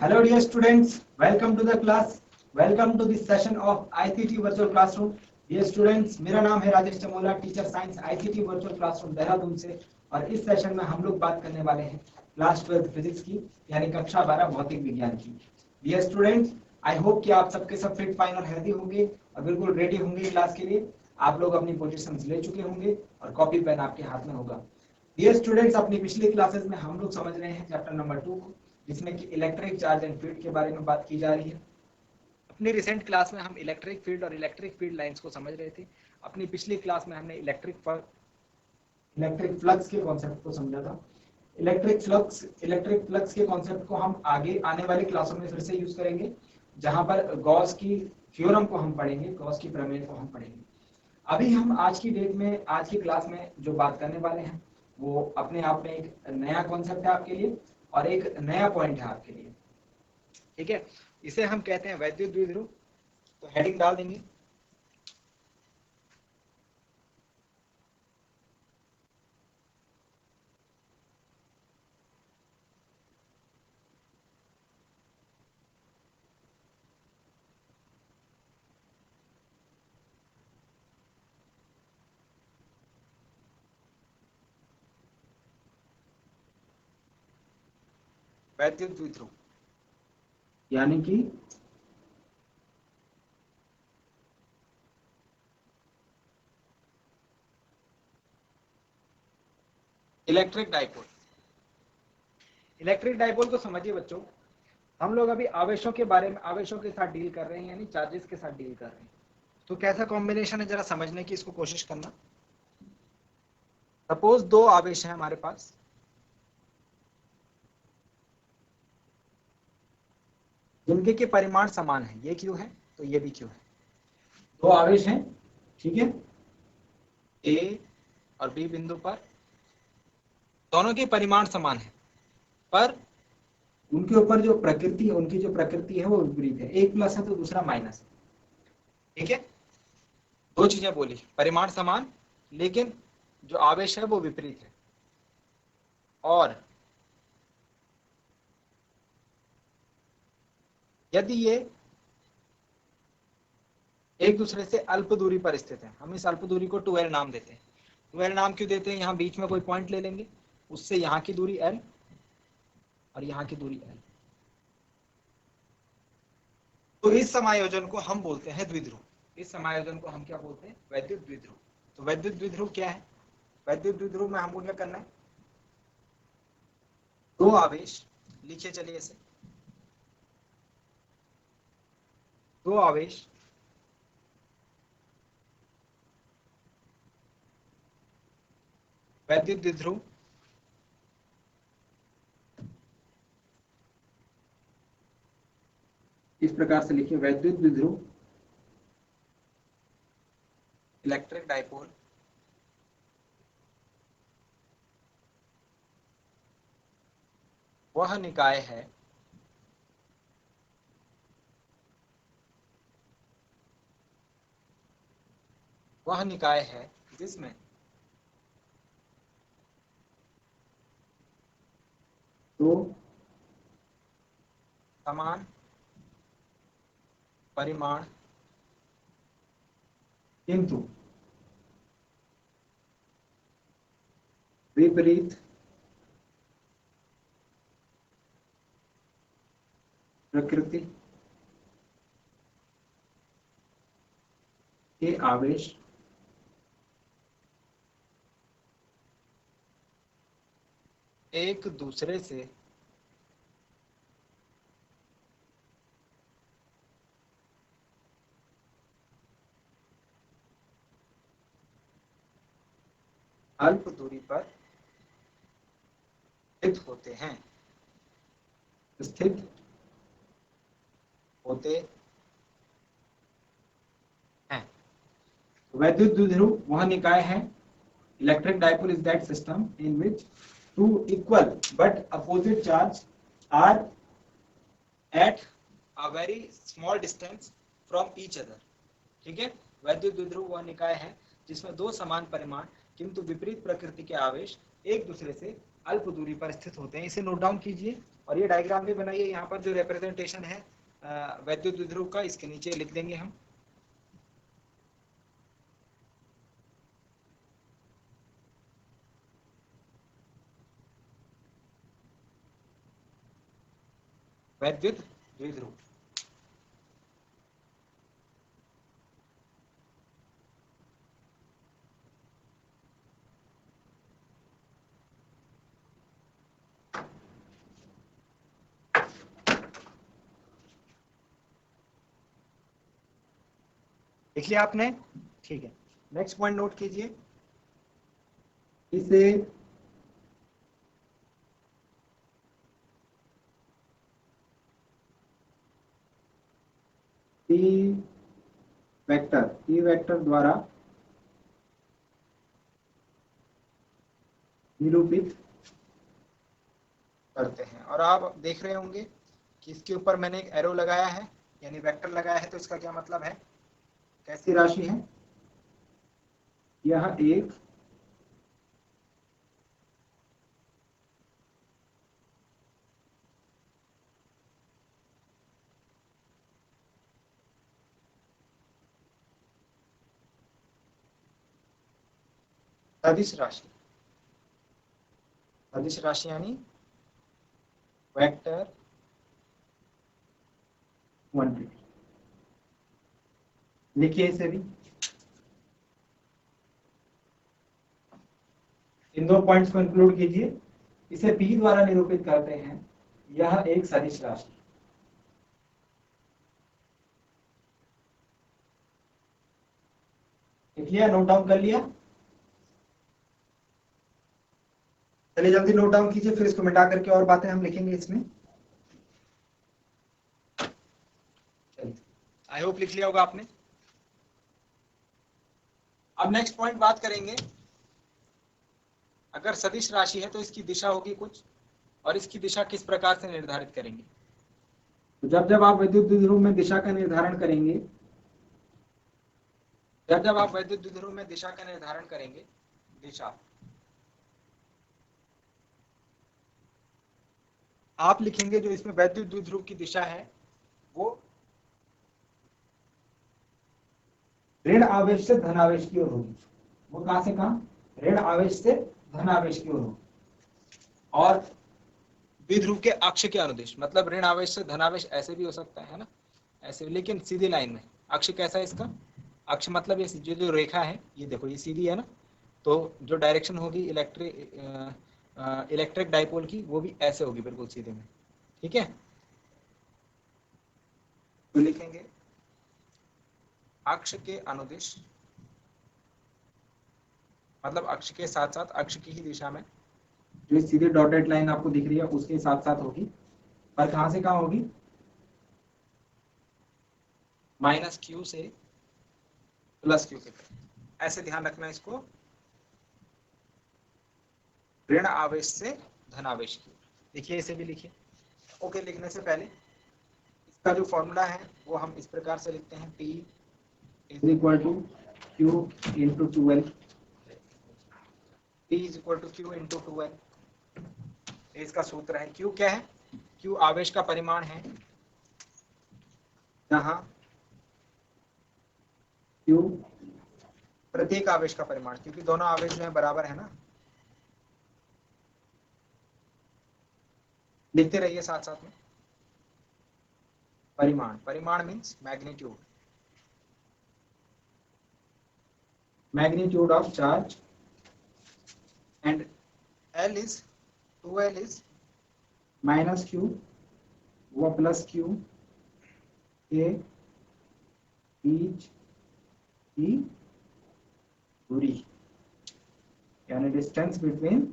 Hello dear students, welcome to the class. Welcome to this session of ICT Virtual Classroom. Dear students, मेरा नाम है Rajesh Chamola, teacher science ICT Virtual Classroom Dehradun से। और इस session में हम लोग बात करने वाले हैं क्लास 12 फिजिक्स की, यानी कक्षा 12 भौतिक विज्ञान की। डियर स्टूडेंट्स, आई होप कि आप सबके सब फिट फाइन और हेल्दी होंगे और बिल्कुल रेडी होंगे क्लास के लिए। आप लोग अपनी पोजीशंस ले चुके होंगे और कॉपी पेन आपके हाथ में होगा। डियर स्टूडेंट्स, अपनी पिछली क्लासेस में हम लोग समझ रहे हैं चैप्टर नंबर 2 को, जिसमें कि इलेक्ट्रिक चार्ज एंड फील्ड के बारे में बात की जा रही है। अपनी रिसेंट क्लास में हम इलेक्ट्रिक फील्ड और इलेक्ट्रिक फील्ड लाइंस को समझ रहे थे। अपनी पिछली क्लास में हमने इलेक्ट्रिक फ्लक्स के कॉन्सेप्ट को समझा था। इलेक्ट्रिक फ्लक्स के कॉन्सेप्ट को हम आगे आने वाली क्लासों में फिर से यूज करेंगे, जहां पर गॉस की थ्योरम को हम पढ़ेंगे, गॉस की प्रमेय को हम पढ़ेंगे। अभी हम आज की डेट में, आज की क्लास में जो बात करने वाले हैं वो अपने आप में एक नया कॉन्सेप्ट है आपके लिए और एक नया पॉइंट है आपके लिए। ठीक है, इसे हम कहते हैं वैद्युत द्विध्रुव। तो हेडिंग डाल देंगे, वैद्युत द्विध्रुव यानी कि इलेक्ट्रिक डाइपोल। इलेक्ट्रिक डाइपोल को समझिए बच्चों, हम लोग अभी आवेशों के बारे में, आवेशों के साथ डील कर रहे हैं, यानी चार्जेस के साथ डील कर रहे हैं। तो कैसा कॉम्बिनेशन है जरा समझने की इसको कोशिश करना। सपोज दो आवेश हैं हमारे पास, जिनके के परिमाण समान है। ये क्यू है तो ये भी क्यू है। दो आवेश हैं, ठीक है, ए और बी बिंदु पर, दोनों के परिमाण समान है, पर उनके ऊपर जो प्रकृति है, उनकी जो प्रकृति है वो विपरीत है। एक प्लस है तो दूसरा माइनस है। ठीक है, दो चीजें बोली, परिमाण समान लेकिन जो आवेश है वो विपरीत है। और यदि ये एक दूसरे से अल्प दूरी पर स्थित है, हम इस अल्प दूरी को 2l नाम देते हैं। 2l नाम क्यों देते हैं? यहाँ बीच में कोई पॉइंट ले लेंगे, उससे यहाँ की दूरी l और यहाँ की दूरी l, तो इस समायोजन को हम बोलते हैं द्विध्रुव। इस समायोजन को हम क्या बोलते हैं? वैद्युत द्विध्रुव। तो वैद्युत द्विध्रुव क्या है? वैद्युत द्विध्रुव में हमको क्या करना है? दो आवेश, लिखिए चलिए इसे, दो आवेश वैद्युत द्विध्रुव इस प्रकार से लिखिए, वैद्युत द्विध्रुव इलेक्ट्रिक डाइपोल वह निकाय है जिसमें दो समान परिमाण किंतु विपरीत प्रकृति के आवेश एक दूसरे से अल्प दूरी पर स्थित होते हैं, स्थित होते हैं। वैद्युत द्विध्रुव वह निकाय है, electric dipole is that system in which two equal but opposite charge are at a very small distance from each other. ठीक है, वैद्युत द्विध्रुव वह निकाय है जिसमें दो समान परिमाण किंतु विपरीत प्रकृति के आवेश एक दूसरे से अल्प दूरी पर स्थित होते हैं। इसे नोट डाउन कीजिए और ये डायग्राम भी बनाइए। यहाँ पर जो रिप्रेजेंटेशन है वैद्युत द्विध्रुव का, इसके नीचे लिख देंगे हम। वैद्युत द्विध्रुव। लिख लिया आपने? ठीक है, नेक्स्ट पॉइंट नोट कीजिए। इसे ई वेक्टर द्वारा निरूपित करते हैं। और आप देख रहे होंगे कि इसके ऊपर मैंने एक एरो लगाया है, यानी वेक्टर लगाया है। तो इसका क्या मतलब है? कैसी राशि है? यह एक सदिश राशि। सदिश राशि यानी वेक्टर क्वांटिटी। लिखिए इसे भी। इन दो पॉइंट्स को इंक्लूड कीजिए। इसे P द्वारा निरूपित करते हैं। यह एक सदिश राशि। लिख लिया? नोट डाउन कर लिया? चलिए जल्दी नोट डाउन कीजिए, फिर इसको मिटा करके और बातें हम लिखेंगे इसमें। आई होप लिख लिया होगा आपने। अब नेक्स्ट पॉइंट बात करेंगे। अगर सदिश राशि है तो इसकी दिशा होगी कुछ, और इसकी दिशा किस प्रकार से निर्धारित करेंगे? तो जब आप वैद्युत द्विध्रुव में दिशा का निर्धारण करेंगे, जब आप वैद्युत द्विध्रुव में दिशा का निर्धारण करेंगे, दिशा आप लिखेंगे जो इसमें वैद्युत द्विध्रुव की दिशा है वो ऋण आवेश से धन आवेश की ओर होगी। वो कहां से कहां? ऋण आवेश से धन आवेश की ओर होगी। और द्विध्रुव के अक्ष के अनुदिश, मतलब ऋण आवेश से धन आवेश ऐसे भी हो सकता है ना, ऐसे, लेकिन सीधी लाइन में। अक्ष कैसा है इसका? अक्ष मतलब ये जो रेखा है, ये देखो ये सीधी है ना, तो जो डायरेक्शन होगी इलेक्ट्रिक डाइपोल की, वो भी ऐसे होगी, बिल्कुल सीधे में। ठीक है, तो लिखेंगे अक्ष के अनुदिश, मतलब अक्ष के साथ साथ अक्ष की ही दिशा में, जो सीधी डॉटेड लाइन आपको दिख रही है उसके साथ साथ होगी। पर कहां से कहां होगी? -q से +q के तरफ। ऐसे ध्यान रखना इसको, ऋण आवेश से धन आवेश की। देखिए इसे भी लिखिए। ओके, लिखने से पहले इसका जो फॉर्मूला है वो हम इस प्रकार से लिखते हैं, P = Q × 2L। P = Q × 2L, इसका सूत्र है। Q क्या है? Q आवेश का परिमाण है, जहां Q प्रत्येक आवेश का परिमाण, क्योंकि दोनों आवेश जो है बराबर है ना। लिखते रहिए साथ साथ में। परिमाण, परिमाण means magnitude, magnitude of charge, and L is 2L is -q व +q के बीच की दूरी, यानी distance between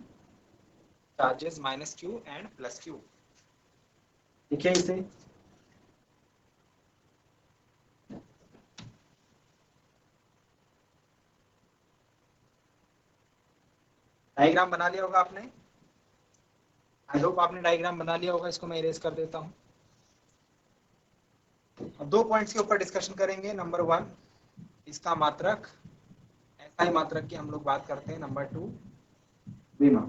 charges -q and +q। देखिए इसे। डायग्राम बना लिया होगा आपने। आई होप आपने डायग्राम बना लिया होगा। इसको मैं इरेज कर देता हूं। अब दो पॉइंट्स के ऊपर डिस्कशन करेंगे। नंबर 1, इसका मात्रक, SI मात्रक की हम लोग बात करते हैं। नंबर 2, विमा।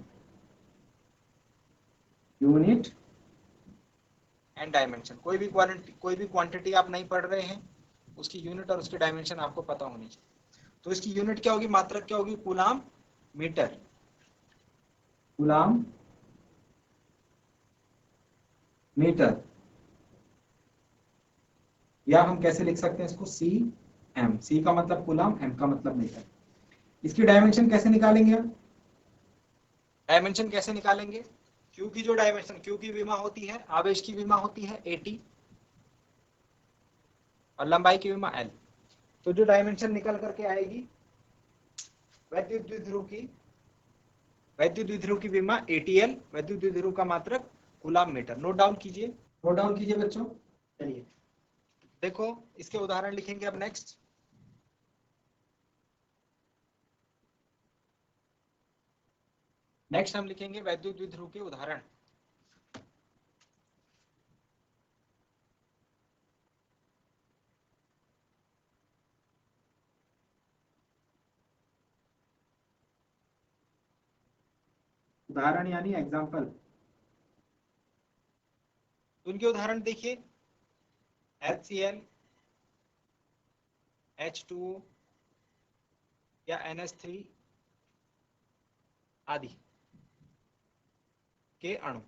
Unit and dimension. कोई भी क्वांटिटी आप नहीं पढ़ रहे हैं, उसकी यूनिट और उसकी डायमेंशन आपको पता होनी चाहिए। तो इसकी यूनिट क्या होगी, मात्रक क्या होगी, कूलाम मीटर। कूलाम मीटर, या हम कैसे लिख सकते हैं इसको, सी एम। सी का मतलब कूलाम, एम का मतलब मीटर। इसकी डायमेंशन कैसे निकालेंगे हम? डायमेंशन कैसे निकालेंगे, क्यू की जो डायमेंशन, क्यू की विमा होती है, आवेश की विमा होती है 80 और लंबाई की विमा एल। तो जो डायमेंशन निकल करके आएगी वैद्युत द्विध्रुव की विमा ATL, वैद्युत द्विध्रुव का मात्रक कूलाम मीटर। नोट डाउन कीजिए। नोट डाउन कीजिए बच्चों। चलिए देखो इसके उदाहरण लिखेंगे अब। नेक्स्ट हम लिखेंगे वैद्युत द्विध्रुव के उदाहरण। उदाहरण यानी एग्जाम्पल। उनके उदाहरण देखिए, HCl, H2O या NH3 आदि के अणु,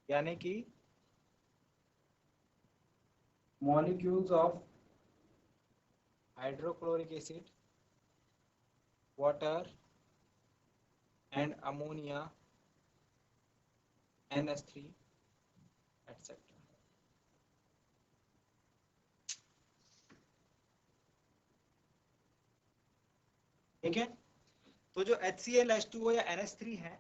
यानी कि molecules of hydrochloric acid, water and ammonia, NH3 etcetera. ठीक है, तो जो HCl, H2O या NH3 है,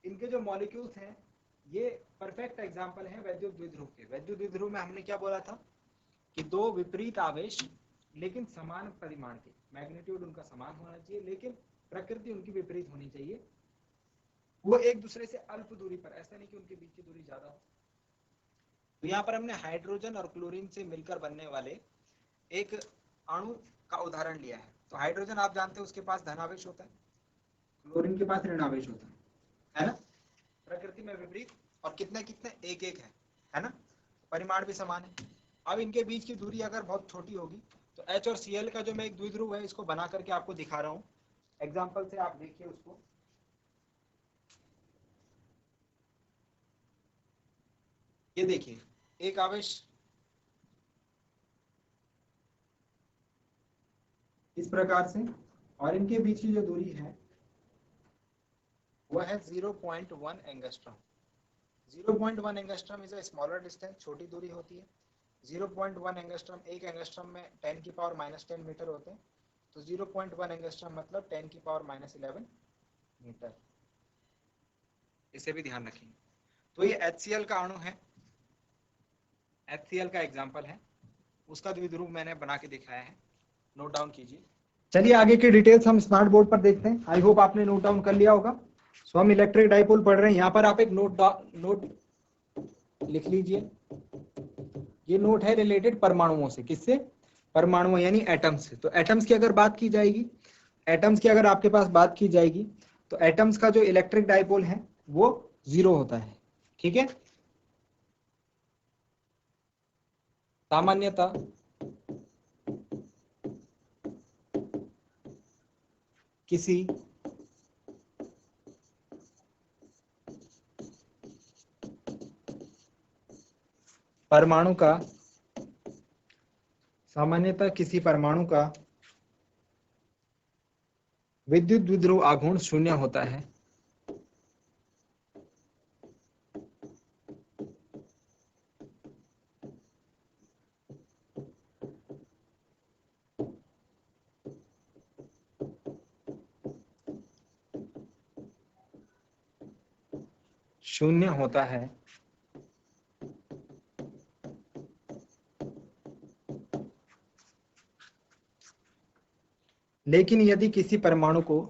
इनके जो मॉलिक्यूल्स हैं ये परफेक्ट एग्जांपल हैं वैद्युत द्विध्रुव के। वैद्युत द्विध्रुव में हमने क्या बोला था कि दो विपरीत आवेश लेकिन समान परिमाण के, मैग्नीट्यूड उनका समान होना चाहिए लेकिन प्रकृति उनकी विपरीत होनी चाहिए। वो एक दूसरे से अल्प दूरी पर, ऐसा नहीं कि उनके बीच की दूरी ज्यादा हो। तो यहाँ पर हमने हाइड्रोजन और क्लोरीन से मिलकर बनने वाले एक अणु का उदाहरण लिया है। तो हाइड्रोजन आप जानते हैं उसके पास धनावेश होता है, क्लोरीन के पास ऋणावेश होता है ना, प्रकृति में विपरीत, और कितने कितने, एक एक है ना, परिमाण भी समान है। अब इनके बीच की दूरी अगर बहुत छोटी होगी तो H और Cl का जो मैं एक द्विध्रुव है इसको बना करके आपको दिखा रहा हूं एग्जाम्पल से, आप देखिए उसको। ये देखिए एक आवेश इस प्रकार से, और इनके बीच की जो दूरी है वह है 0.1 angstrom. 0.1 angstrom is a smaller distance, छोटी दूरी होती है। 0.1 एंगस्ट्रॉम, एक एंगस्ट्रॉम में 10 की पावर -10 मीटर होते हैं। तो 0.1 एंगस्ट्रॉम मतलब 10 की पावर -11 मीटर। इसे भी ध्यान रखेंगे। तो ये HCl का अणु है, HCl का एग्जाम्पल है, उसका द्विध्रुव मैंने बना के दिखाया है। नोट डाउन कीजिए। चलिए आगे की डिटेल्स हम स्मार्ट बोर्ड पर देखते हैं। आई होप आपने नोट डाउन कर लिया होगा। सो हम इलेक्ट्रिक डाइपोल पढ़ रहे हैं। यहाँ पर आप एक नोट लिख लीजिए। ये नोट है रिलेटेड परमाणुओं से। किससे? परमाणु यानी एटम्स से। तो एटम्स की अगर बात की जाएगी, एटम्स की अगर आपके पास बात की जाएगी तो एटम्स का जो इलेक्ट्रिक डाइपोल है वो 0 होता है। ठीक है, सामान्यतः किसी परमाणु का विद्युत द्विध्रुव आघूर्ण 0 होता है। शून्य होता है लेकिन यदि किसी परमाणु को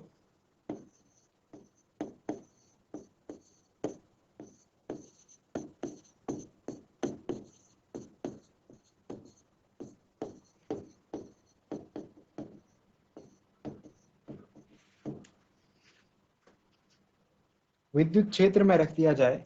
विद्युत क्षेत्र में रख दिया जाए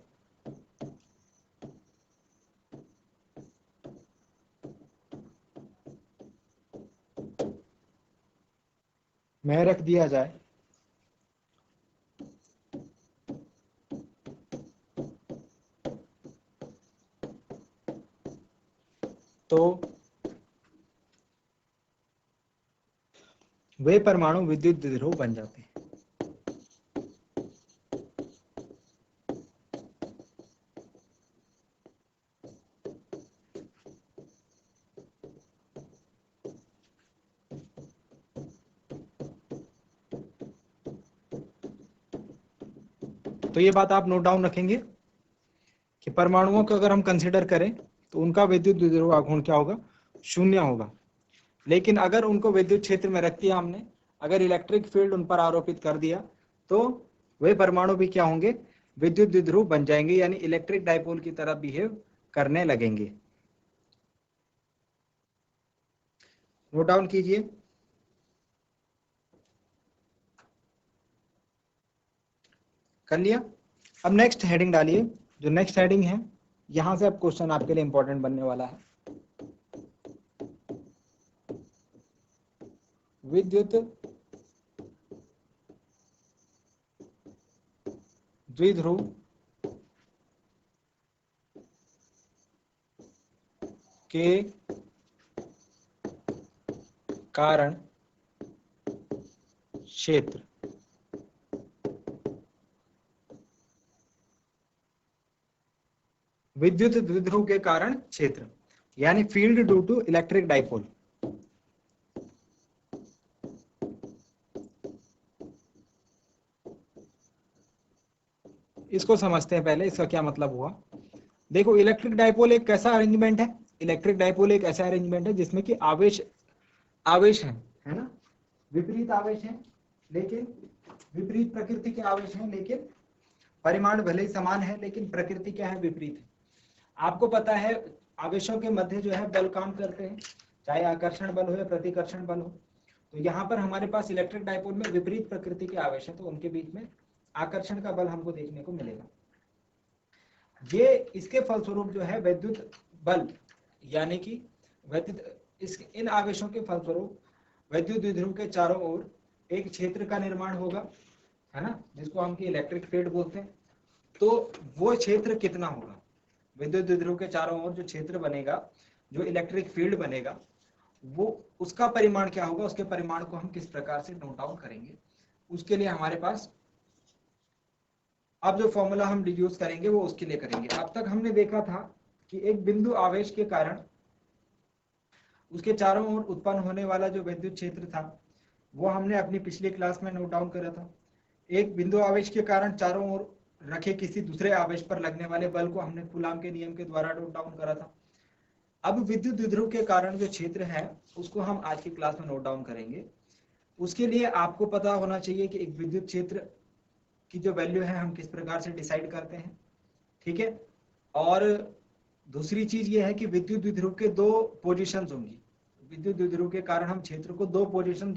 तो वे परमाणु विद्युत द्विध्रुव बन जाते हैं। तो ये बात आप नोट डाउन रखेंगे कि परमाणुओं को अगर हम कंसीडर करें तो उनका विद्युत द्विध्रुव आघूर्ण क्या होगा, शून्य होगा। लेकिन अगर उनको विद्युत क्षेत्र में रख दिया हमने, अगर इलेक्ट्रिक फील्ड उन पर आरोपित कर दिया, तो वे परमाणु भी क्या होंगे, विद्युत द्विध्रुव बन जाएंगे, यानी इलेक्ट्रिक डाइपोल की तरह बिहेव करने लगेंगे। नोट डाउन कीजिए। कर लिया? अब नेक्स्ट हेडिंग डालिए। जो नेक्स्ट हेडिंग है, यहां से अब क्वेश्चन आपके लिए इंपॉर्टेंट बनने वाला है। विद्युत द्विध्रुव के कारण क्षेत्र। विद्युत द्विध्रुव के कारण क्षेत्र यानी field due to electric dipole. इसको समझते हैं पहले, इसका क्या मतलब हुआ। देखो, इलेक्ट्रिक डाइपोल एक कैसा अरेंजमेंट है, इलेक्ट्रिक डाइपोल एक ऐसा अरेंजमेंट है जिसमें कि आवेश है ना, विपरीत आवेश है, लेकिन विपरीत प्रकृति के आवेश हैं, लेकिन परिमाण भले ही समान है, लेकिन प्रकृति क्या है, विपरीत है। आपको पता है आवेशों के मध्य जो है बल काम करते हैं, चाहे आकर्षण बल हो या प्रतिकर्षण बल हो। तो यहाँ पर हमारे पास इलेक्ट्रिक डाइपोल में विपरीत प्रकृति के आवेश है, तो उनके बीच में आकर्षण का बल हमको देखने को मिलेगा। ये इसके फलस्वरूप जो है विद्युत बल, यानी कि इन आवेशों के फलस्वरूप विद्युत द्विध्रुव के चारों ओर एक क्षेत्र का निर्माण होगा, है ना, जिसको हम की इलेक्ट्रिक फील्ड बोलते हैं। तो वो क्षेत्र कितना होगा, विद्युत द्विध्रुव के चारों ओर जो क्षेत्र बनेगा, जो इलेक्ट्रिक फील्ड बनेगा, वो उसका परिमाण क्या होगा, उसके परिमाण को हम किस प्रकार से नोट डाउन करेंगे। उसके लिए हमारे पास अब जो फॉर्मूला हम डिड्यूस करेंगे वो उसके लिए करेंगे। अब तक हमने देखा था कि एक बिंदु आवेश के कारण उसके चारों ओर उत्पन्न होने वाला जो विद्युत क्षेत्र था वो हमने अपनी पिछली क्लास में नोट डाउन करा था। एक बिंदु आवेश के कारण चारों ओर रखे किसी दूसरे आवेश पर लगने वाले बल को हमने कूलाम के नियम के द्वारा नोट डाउन करा था। अब विद्युत द्विध्रुव के कारण जो क्षेत्र है उसको हम आज की क्लास में नोट डाउन करेंगे। उसके लिए आपको पता होना चाहिए कि एक विद्युत क्षेत्र की जो वैल्यू है हम किस प्रकार से डिसाइड करते हैं, ठीक है। और दूसरी चीज ये है कि विद्युत द्विध्रुव के दो पोजीशंस होंगी। विद्युत द्विध्रुव के कारण हम क्षेत्र को दो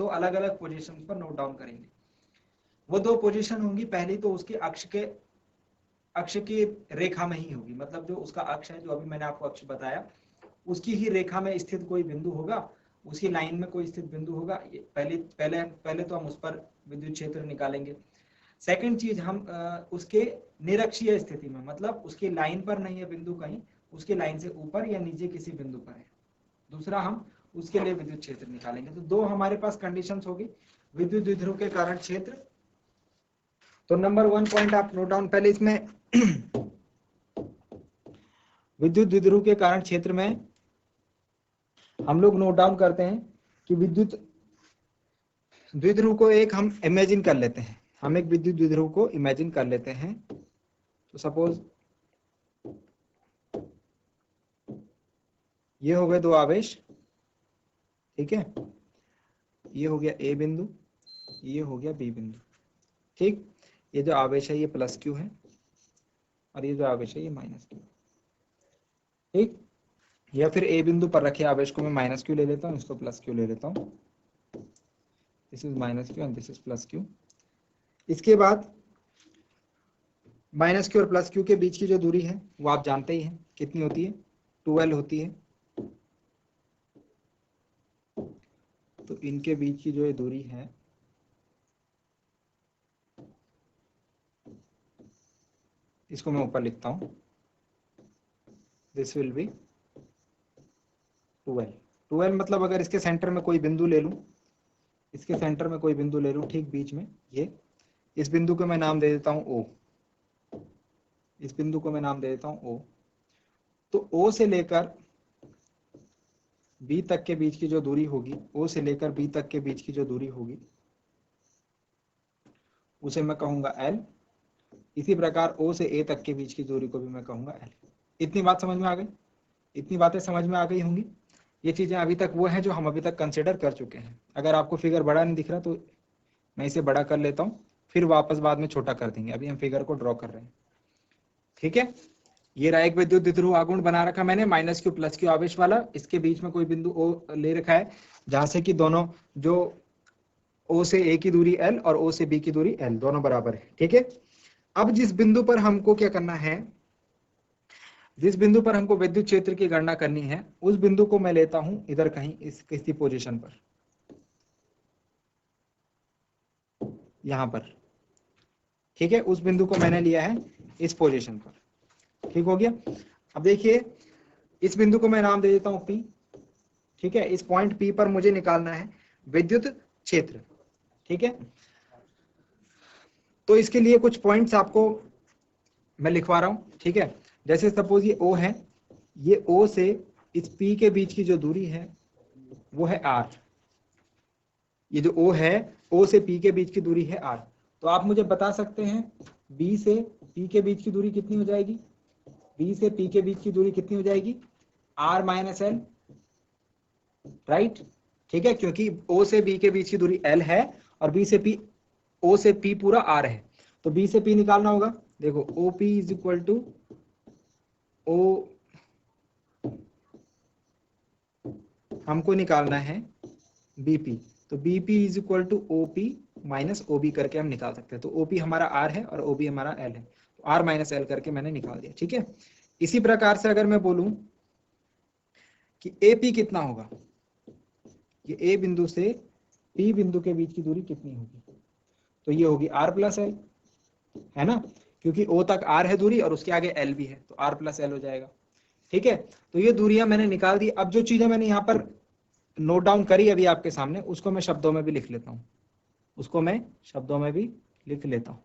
अलग अलग पोजीशन पर नोट डाउन करेंगे। वो दो पोजीशन होंगी, पहली तो उसके अक्ष की रेखा में ही होगी, मतलब जो उसका अक्ष है, जो अभी मैंने आपको अक्ष बताया, उसकी ही रेखा में स्थित कोई बिंदु होगा, उसकी लाइन में कोई स्थित बिंदु होगा। पहले तो हम उस पर विद्युत क्षेत्र निकालेंगे। सेकंड चीज, हम उसके निरक्षीय स्थिति में, मतलब उसकी लाइन पर नहीं है बिंदु, कहीं उसके लाइन से ऊपर या नीचे किसी बिंदु पर है, दूसरा हम उसके लिए विद्युत क्षेत्र निकालेंगे। तो दो हमारे पास कंडीशंस होगी विद्युत द्विध्रुव के कारण क्षेत्र। तो नंबर 1 पॉइंट आप नोट डाउन पहले इसमें विद्युत द्विध्रुव के कारण क्षेत्र में हम लोग नोट डाउन करते हैं कि विद्युत द्विध्रुव को एक हम इमेजिन कर लेते हैं, हम एक विद्युत द्विध्रुव को इमेजिन कर लेते हैं। तो सपोज ये हो गए दो आवेश, ठीक है, ये हो गया ए बिंदु, ये हो गया बी बिंदु, ठीक। ये जो आवेश है ये प्लस क्यू है और ये जो आवेश है ये माइनस क्यू, ठीक। या फिर ए बिंदु पर रखे आवेश को मैं माइनस क्यू ले लेता हूँ, इसको प्लस क्यू ले लेता हूँ। This is minus Q and this is plus Q. इसके बाद माइनस क्यू और प्लस क्यू के बीच की जो दूरी है वो आप जानते ही हैं कितनी होती है, 2L होती है। तो इनके बीच की जो ये दूरी है इसको मैं ऊपर लिखता हूं, this will be 2L। 2L मतलब अगर इसके सेंटर में कोई बिंदु ले लूं, इसके सेंटर में कोई बिंदु ले लूं ठीक बीच में, ये इस बिंदु को मैं नाम दे देता हूं O, इस बिंदु को मैं नाम दे देता हूं O। तो O से लेकर B तक के बीच की जो दूरी होगी, O से लेकर B तक के बीच की जो दूरी होगी उसे मैं कहूंगा L। इसी प्रकार O से A तक के बीच की दूरी को भी मैं कहूंगा L। इतनी बात समझ में आ गई? इतनी बातें समझ में आ गई होंगी। ये चीजें अभी तक वो हैं जो हम अभी तक कंसिडर कर चुके हैं। अगर आपको फिगर बड़ा नहीं दिख रहा तो मैं इसे बड़ा कर लेता हूँ, फिर वापस बाद में छोटा कर देंगे। अभी हम फिगर को ड्रॉ कर रहे हैं, ठीक है। ये रहा एक विद्युत द्विध्रुव आघूर्ण बना रखा मैंने माइनस क्यू प्लस क्यू आवेश वाला। इसके बीच में कोई बिंदु O ले रखा है जहां से कि दोनों जो O से A की दूरी L और O से B की दूरी L दोनों बराबर है, ठीक है। अब जिस बिंदु पर हमको क्या करना है, जिस बिंदु पर हमको विद्युत क्षेत्र की गणना करनी है उस बिंदु को मैं लेता हूं इधर कहीं इस किसी पोजीशन पर, यहां पर, ठीक है। उस बिंदु को मैंने लिया है इस पोजीशन पर, ठीक हो गया। अब देखिए इस बिंदु को मैं नाम दे देता हूं P, ठीक है। इस पॉइंट P पर मुझे निकालना है विद्युत क्षेत्र, ठीक है। तो इसके लिए कुछ पॉइंट्स आपको मैं लिखवा रहा हूं, ठीक है। जैसे सपोज ये O है, ये O से इस P के बीच की जो दूरी है वो है R। ये जो O है, O से P के बीच की दूरी है R। तो आप मुझे बता सकते हैं B से P के बीच की दूरी कितनी हो जाएगी? B से P के बीच की दूरी कितनी हो जाएगी? R माइनस L, राइट, ठीक है। क्योंकि O से B के बीच की दूरी L है और B से P, O से P पूरा R है, तो B से P निकालना होगा। देखो OP is equal to O, हमको निकालना है BP, तो BP is equal to OP minus OB करके हम निकाल सकते हैं। तो OP हमारा R है और OB हमारा L है, तो R माइनस L करके मैंने निकाल दिया, ठीक है। इसी प्रकार से अगर मैं बोलूं कि AP कितना होगा, ये A बिंदु से P बिंदु के बीच की दूरी कितनी होगी, तो ये होगी R प्लस L, है ना, क्योंकि O तक R है दूरी और उसके आगे L भी है, तो R प्लस L हो जाएगा, ठीक है। तो ये दूरियां मैंने निकाल दी। अब जो चीजें मैंने यहाँ पर नोट डाउन करी अभी आपके सामने, उसको मैं शब्दों में भी लिख लेता हूं, उसको मैं शब्दों में भी लिख लेता हूं।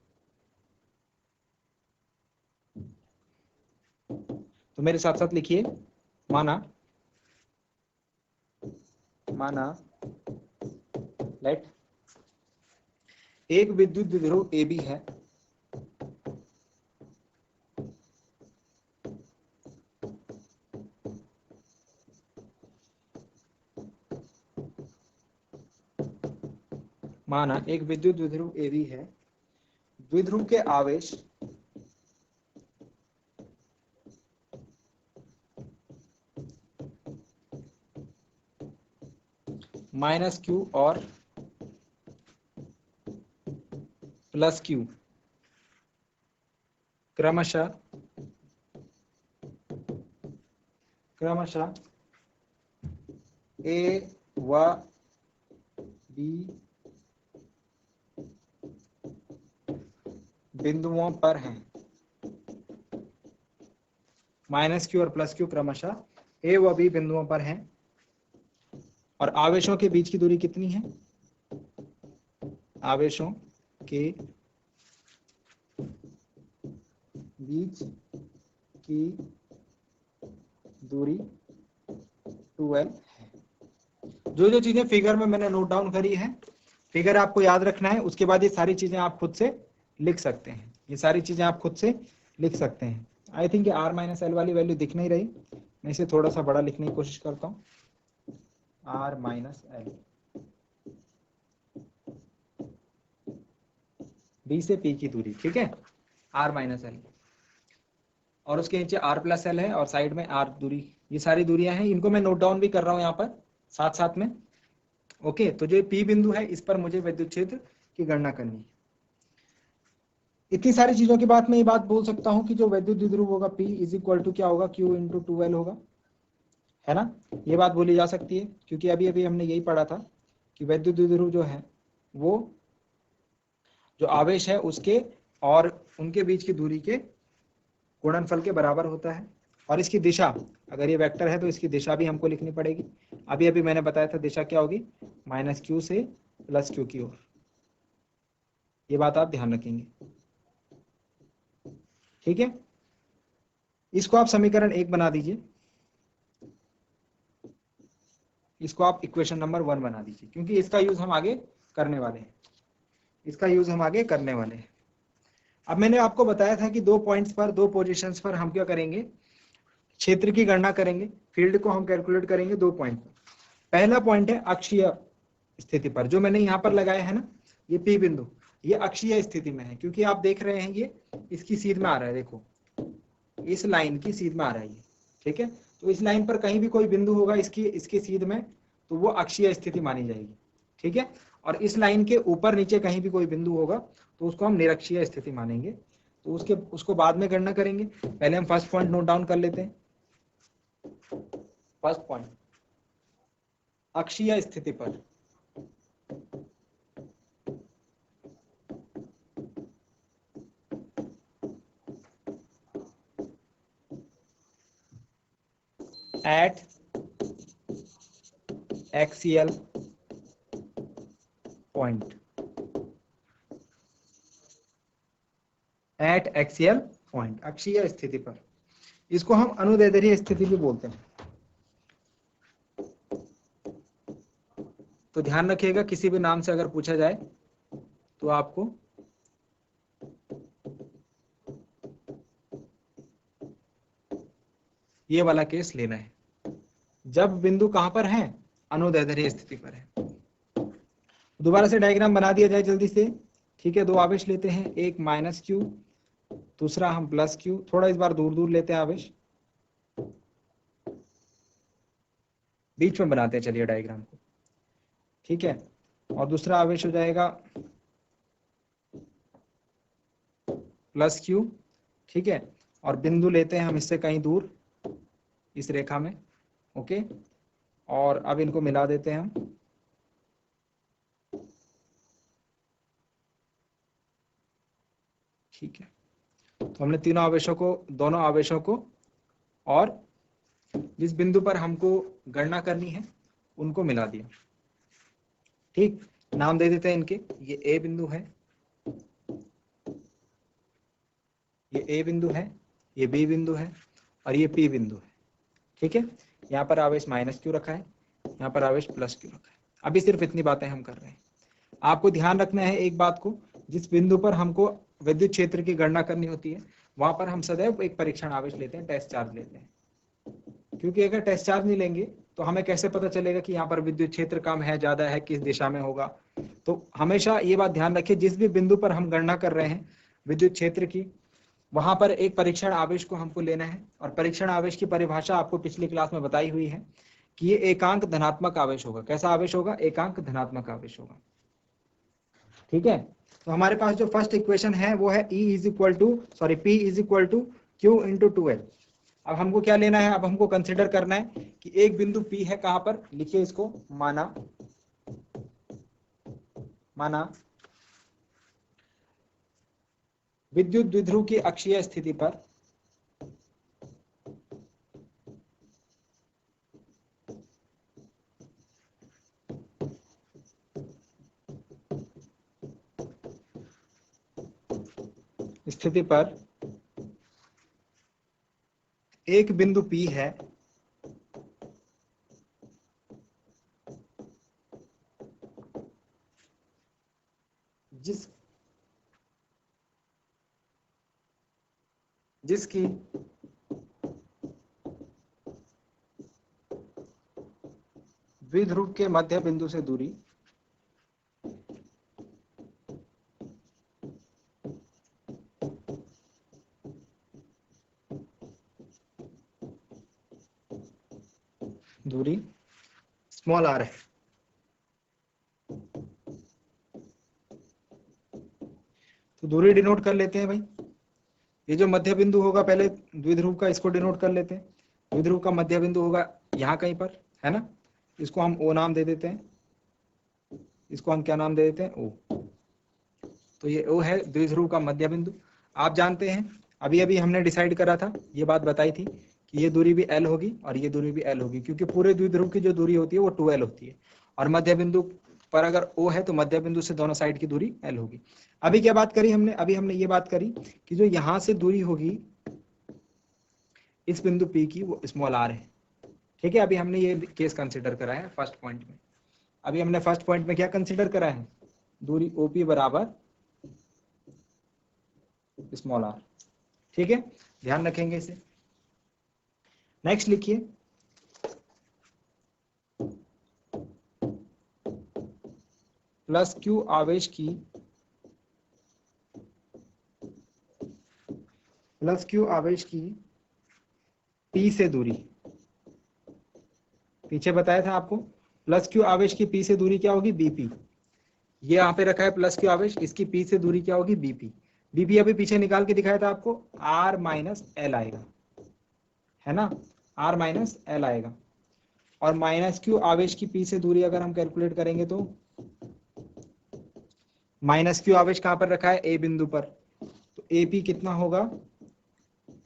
तो मेरे साथ साथ लिखिए, माना लेट एक विद्युत द्विध्रुव AB है, माना एक विद्युत द्विध्रुव AB है, द्विध्रुव के आवेश माइनस Q और प्लस Q क्रमशः A व B बिंदुओं पर हैं। माइनस Q और प्लस Q क्रमशः A व B बिंदुओं पर हैं और आवेशों के बीच की दूरी कितनी है? आवेशों के बीच की दूरी 2L है। जो जो चीजें फिगर में मैंने नोट डाउन करी है, फिगर आपको याद रखना है, उसके बाद ये सारी चीजें आप खुद से लिख सकते हैं, ये सारी चीजें आप खुद से लिख सकते हैं। I think R minus L वाली वैल्यू दिख नहीं रही, मैं इसे थोड़ा सा बड़ा लिखने की कोशिश करता हूँ, R माइनस L, B से P की दूरी, ठीक है, R माइनस L, और उसके नीचे R प्लस L है और साइड में R दूरी। ये सारी दूरियां हैं, इनको मैं नोट डाउन भी कर रहा हूँ यहाँ पर साथ साथ में, ओके। तो जो P बिंदु है इस पर मुझे विद्युत क्षेत्र की गणना करनी है। इतनी सारी चीजों के बाद मैं ये बात बोल सकता हूं कि जो वैद्युत द्विध्रुव होगा P इज इक्वल टू क्या होगा, Q इंटू 2L होगा, है ना। ये बात बोली जा सकती है क्योंकि अभी अभी हमने यही पढ़ा था कि वैद्युत द्विध्रुव जो है वो जो आवेश है उसके और उनके बीच की दूरी के गुणनफल के बराबर होता है। और इसकी दिशा, अगर ये वेक्टर है तो इसकी दिशा भी हमको लिखनी पड़ेगी। अभी अभी मैंने बताया था दिशा क्या होगी, -q से +q की ओर। ये बात आप ध्यान रखेंगे, ठीक है। इसको आप समीकरण 1 बना दीजिए, इसको आप इक्वेशन नंबर 1 बना दीजिए, क्योंकि इसका यूज हम आगे करने वाले हैं, इसका यूज हम आगे करने वाले हैं। अब मैंने आपको बताया था कि 2 पॉइंट्स पर, 2 पोजीशंस पर हम क्या करेंगे, क्षेत्र की गणना करेंगे, फील्ड को हम कैलकुलेट करेंगे 2 पॉइंट पर। पहला पॉइंट है अक्षीय स्थिति पर, जो मैंने यहां पर लगाया है ना, ये P बिंदु, ये अक्षीय स्थिति में है, क्योंकि आप देख रहे हैं ये इसकी सीध में आ रहा है, देखो इस लाइन की सीध में आ रहा है ये, ठीक है। तो इस लाइन पर कहीं भी कोई बिंदु होगा इसके सीध में, तो वो अक्षीय स्थिति मानी जाएगी, ठीक है। और इस लाइन के ऊपर नीचे कहीं भी कोई बिंदु होगा तो उसको हम निरक्षीय स्थिति मानेंगे। तो उसको बाद में गणना करेंगे, पहले हम फर्स्ट पॉइंट नोट डाउन कर लेते हैं। फर्स्ट पॉइंट, अक्षीय स्थिति पर eight axial point, eight axial point, अक्षीय स्थिति पर, इसको हम अनुदैर्ध्य स्थिति भी बोलते हैं। तो ध्यान रखिएगा, किसी भी नाम से अगर पूछा जाए तो आपको ये वाला केस लेना है, जब बिंदु कहां पर है, अनुदैर्ध्य स्थिति पर है। दोबारा से डायग्राम बना दिया जाए जल्दी से, ठीक है। 2 आवेश लेते हैं, एक -q, दूसरा हम +q, थोड़ा इस बार दूर दूर लेते हैं आवेश, बीच में बनाते हैं चलिए डायग्राम को, ठीक है। और दूसरा आवेश हो जाएगा +q, ठीक है। और बिंदु लेते हैं हम इससे कहीं दूर इस रेखा में, ओके। और अब इनको मिला देते हैं हम, ठीक है। तो हमने तीनों आवेशों को, दोनों आवेशों को और जिस बिंदु पर हमको गणना करनी है उनको मिला दिया, ठीक। नाम दे देते हैं इनके, ये ए बिंदु है, ये ए बिंदु है, ये बी बिंदु है और ये पी बिंदु है, ठीक है। यहाँ पर आवेश -q रखा है, यहाँ पर आवेश +q रखा है। अभी सिर्फ इतनी बातें हम कर रहे हैं। आपको ध्यान रखना है एक बात को, जिस बिंदु पर हमको विद्युत क्षेत्र की गणना करनी होती है वहां पर हम सदैव एक परीक्षण आवेश लेते हैं, टेस्ट चार्ज लेते हैं, क्योंकि अगर टेस्ट चार्ज नहीं लेंगे तो हमें कैसे पता चलेगा कि यहाँ पर विद्युत क्षेत्र कम है, ज्यादा है, किस दिशा में होगा। तो हमेशा ये बात ध्यान रखिए, जिस भी बिंदु पर हम गणना कर रहे हैं विद्युत क्षेत्र की, वहां पर एक परीक्षण आवेश को हमको लेना है। और परीक्षण आवेश की परिभाषा आपको पिछली क्लास में बताई हुई है कि ये एकांक धनात्मक आवेश होगा। कैसा आवेश होगा, एकांक धनात्मक आवेश होगा, ठीक है। तो हमारे पास जो फर्स्ट इक्वेशन है वो है P is equal to Q into 2L। अब हमको क्या लेना है, अब हमको कंसिडर करना है कि एक बिंदु P है, कहां पर, लिखिए इसको, माना विद्युत द्विध्रुव की अक्षीय स्थिति पर एक बिंदु P है जिसकी द्विध्रुव के मध्य बिंदु से दूरी स्मॉल r है। तो दूरी डिनोट कर लेते हैं भाई। ये जो मध्य बिंदु होगा पहले द्विध्रुव का, इसको डिनोट कर लेते हैं। द्विध्रुव का मध्य बिंदु होगा यहाँ कहीं पर, है ना। इसको हम ओ नाम दे देते हैं, इसको हम क्या नाम दे देते हैं, ओ। तो ये ओ है द्विध्रुव का मध्य बिंदु। आप जानते हैं अभी अभी हमने डिसाइड करा था, ये बात बताई थी कि ये दूरी भी एल होगी और ये दूरी भी एल होगी, क्योंकि पूरे द्विध्रुव की जो दूरी होती है वो 2l होती है, और मध्य बिंदु पर अगर ओ है तो मध्य बिंदु से दोनों साइड की दूरी एल होगी। अभी क्या बात करी हमने, अभी हमने ये बात करी कि जो यहां से दूरी होगी इस बिंदु P की, वो स्मॉल r है, ठीक है। अभी हमने ये केस कंसिडर करा है फर्स्ट पॉइंट में। अभी हमने फर्स्ट पॉइंट में क्या कंसिडर करा है, दूरी OP बराबर स्मॉल r, ठीक है, ध्यान रखेंगे इसे। नेक्स्ट लिखिए, प्लस Q आवेश की, प्लस Q आवेश की P से दूरी, पीछे बताया था आपको, प्लस Q आवेश की P से दूरी क्या होगी, BP। ये यहाँ पे रखा है प्लस Q आवेश, इसकी P से दूरी क्या होगी, BP। BP अभी पीछे निकाल के दिखाया था आपको, R माइनस L आएगा, है ना, R माइनस L आएगा। और माइनस Q आवेश की P से दूरी अगर हम कैलकुलेट करेंगे तो माइनस Q आवेश कहां पर रखा है, A बिंदु पर, तो AP कितना होगा,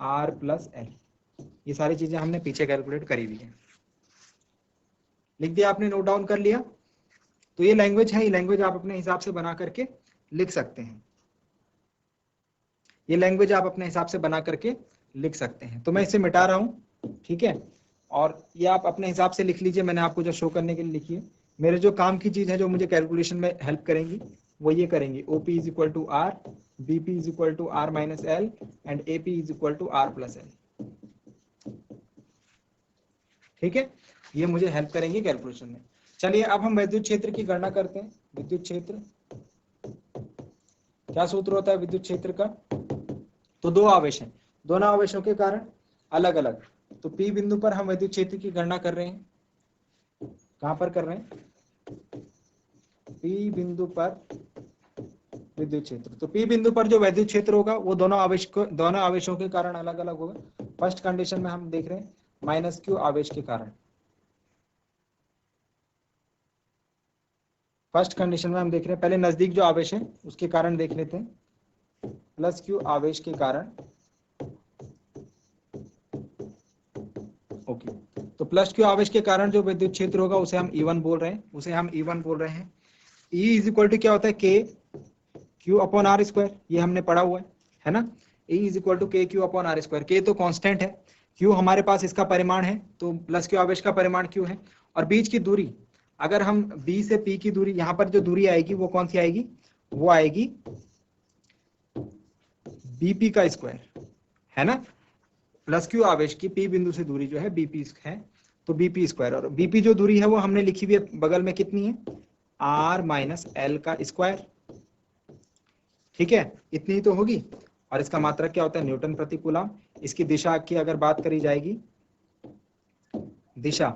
R प्लस L। ये सारी चीजें हमने पीछे कैलकुलेट करी हुई है, लिख दिया आपने, नोट डाउन कर लिया। तो ये लैंग्वेज है, ये लैंग्वेज आप अपने हिसाब से बना करके लिख सकते हैं, ये लैंग्वेज आप अपने हिसाब से बना करके लिख सकते हैं। तो मैं इसे मिटा रहा हूं, ठीक है, और ये आप अपने हिसाब से लिख लीजिए, मैंने आपको जो शो करने के लिए लिखी है। मेरे जो काम की चीज है, जो मुझे कैलकुलेशन में हेल्प करेंगी, वो ये करेंगी, OP is equal to R, BP is equal to R minus L and AP is equal to R plus L, ठीक है, ये मुझे हेल्प करेंगे कैलकुलेशन में। चलिए अब हम विद्युत क्षेत्र की गणना करते हैं। विद्युत क्षेत्र, क्या सूत्र होता है विद्युत क्षेत्र का, तो दो आवेश हैं, दोनों आवेशों के कारण अलग अलग, तो P बिंदु पर हम विद्युत क्षेत्र की गणना कर रहे हैं। कहां पर कर रहे हैं, P बिंदु पर विद्युत क्षेत्र। तो P बिंदु पर जो विद्युत क्षेत्र होगा वो दोनों आवेशों के कारण अलग अलग होगा। फर्स्ट कंडीशन में हम देख रहे हैं माइनस Q आवेश के कारण, फर्स्ट कंडीशन में हम देख रहे हैं, पहले नजदीक जो आवेश है उसके कारण देख लेते हैं, प्लस Q आवेश के कारण, ओके। तो प्लस Q आवेश के कारण जो विद्युत क्षेत्र होगा उसे हम E1 बोल रहे हैं, उसे हम E1 बोल रहे हैं। E इज इक्वल टू क्या होता है, K Q upon R square, ये हमने पढ़ा हुआ है ना। E is equal to K Q upon R square, K तो कांस्टेंट है, Q हमारे पास इसका परिमाण है, तो प्लस Q आवेश का परिमाण Q है। और बीच की दूरी, अगर हम B से P की दूरी, यहाँ पर जो दूरी आएगी वो कौन सी आएगी, वो आएगी BP का स्क्वायर, है ना। प्लस Q आवेश की P बिंदु से दूरी जो है BP है, तो BP स्क्वायर, और BP जो दूरी है वो हमने लिखी हुई है बगल में, कितनी है, R माइनस L का स्क्वायर, ठीक है, इतनी तो होगी। और इसका मात्रक क्या होता है, न्यूटन प्रति कूलम। इसकी दिशा की अगर बात करी जाएगी, दिशा,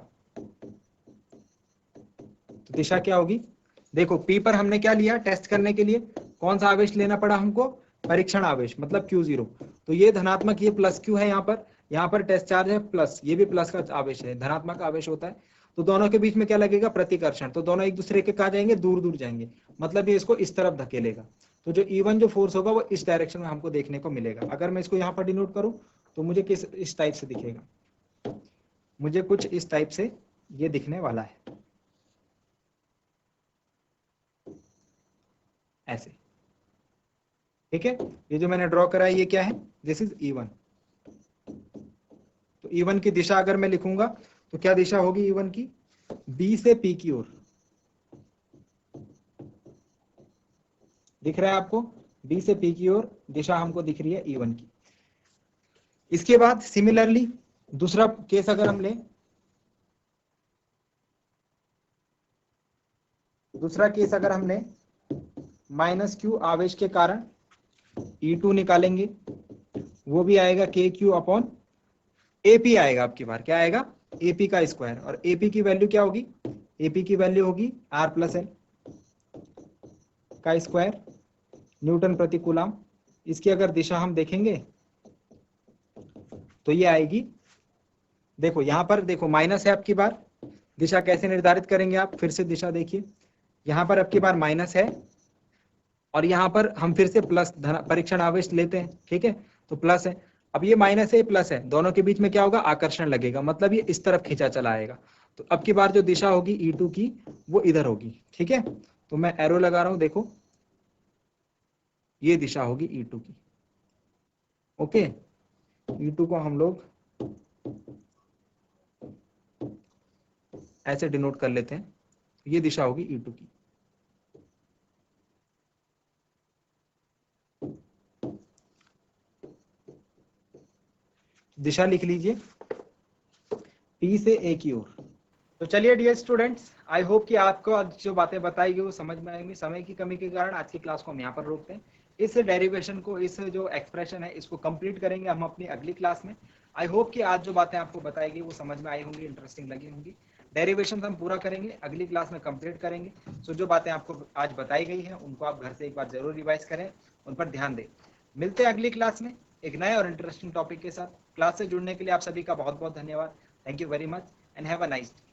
तो दिशा क्या होगी, देखो P पर हमने क्या लिया टेस्ट करने के लिए, कौन सा आवेश लेना पड़ा हमको, परीक्षण आवेश, मतलब Q0। तो ये धनात्मक, ये प्लस Q है, यहाँ पर टेस्ट चार्ज है प्लस, ये भी प्लस का आवेश है, धनात्मक आवेश होता है। तो दोनों के बीच में क्या लगेगा, प्रतिकर्षण, तो दोनों एक दूसरे के कहा जाएंगे, दूर दूर जाएंगे, मतलब ये इसको इस तरफ धकेलेगा। तो जो E1 जो फोर्स होगा वो इस डायरेक्शन में हमको देखने को मिलेगा। अगर मैं इसको यहाँ पर डिनोट करूं तो मुझे इस टाइप से दिखेगा, मुझे कुछ इस टाइप से ये दिखने वाला है, ऐसे, ठीक है। ये जो मैंने ड्रॉ करा है ये क्या है, दिस इज E1। तो E1 की दिशा अगर मैं लिखूंगा तो क्या दिशा होगी E1 की, B से P की ओर, दिख रहा है आपको, B से P की ओर दिशा हमको दिख रही है E1 की। इसके बाद सिमिलरली दूसरा केस अगर हम लें, दूसरा केस अगर हम लें, माइनस Q आवेश के कारण E2 निकालेंगे, वो भी आएगा KQ अपॉन AP आएगा, आपकी बार क्या आएगा, AP का स्क्वायर, और AP की वैल्यू क्या होगी, AP की वैल्यू होगी R प्लस L का स्क्वायर, न्यूटन प्रति कूलाम। इसकी अगर दिशा हम देखेंगे तो ये आएगी, देखो यहाँ पर देखो माइनस है, आपकी बार दिशा कैसे निर्धारित करेंगे आप, फिर से दिशा देखिए, यहाँ पर आपकी बार माइनस है और यहाँ पर हम फिर से प्लस परीक्षण आवेश लेते हैं, ठीक है, तो प्लस है। अब ये माइनस है प्लस है, दोनों के बीच में क्या होगा, आकर्षण लगेगा, मतलब ये इस तरफ खींचा चला आएगा। तो अब की बार जो दिशा होगी E2 की वो इधर होगी, ठीक है। तो मैं एरो लगा रहा हूं, देखो ये दिशा होगी E2 की, ओके। E2 को हम लोग ऐसे डिनोट कर लेते हैं, ये दिशा होगी E2 की। दिशा लिख लीजिए P से A की ओर। तो चलिए डियर स्टूडेंट्स, आई होप कि आपको आज जो बातें बताई गई वो समझ में आएंगी। समय की कमी के कारण आज की क्लास को हम यहाँ पर रोकते हैं। इस डेरिवेशन को, इस जो एक्सप्रेशन है, इसको कंप्लीट करेंगे हम अपनी अगली क्लास में। आई होप कि आज जो बातें आपको बताई गई वो समझ में आई होंगी, इंटरेस्टिंग लगी होंगी। डेरिवेशन हम पूरा करेंगे, अगली क्लास में कंप्लीट करेंगे। सो जो बातें आपको आज बताई गई हैं उनको आप घर से एक बार जरूर रिवाइज करें, उन पर ध्यान दें। मिलते हैं अगली क्लास में एक नए और इंटरेस्टिंग टॉपिक के साथ। क्लास से जुड़ने के लिए आप सभी का बहुत बहुत धन्यवाद। Thank you very much and have a nice day.